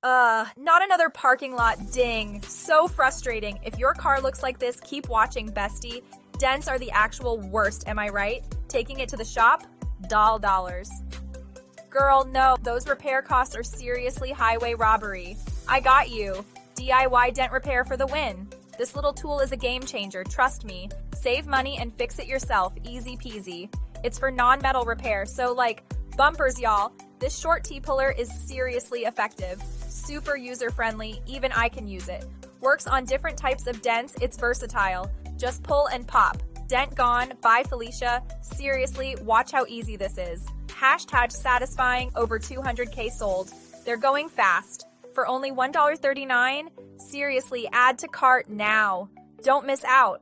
Not another parking lot ding. So frustrating. If your car looks like this, keep watching, bestie. Dents are the actual worst, am I right? Taking it to the shop? Dollars. Girl, no, those repair costs are seriously highway robbery. I got you. DIY dent repair for the win. This little tool is a game changer, trust me. Save money and fix it yourself, easy peasy. It's for non-metal repair, so like bumpers, y'all. This short T-puller is seriously effective. Super user-friendly, even I can use it. Works on different types of dents, it's versatile. Just pull and pop. Dent gone, bye Felicia. Seriously, watch how easy this is. Hashtag satisfying, over 200K sold. They're going fast. For only $1.39? Seriously, add to cart now. Don't miss out.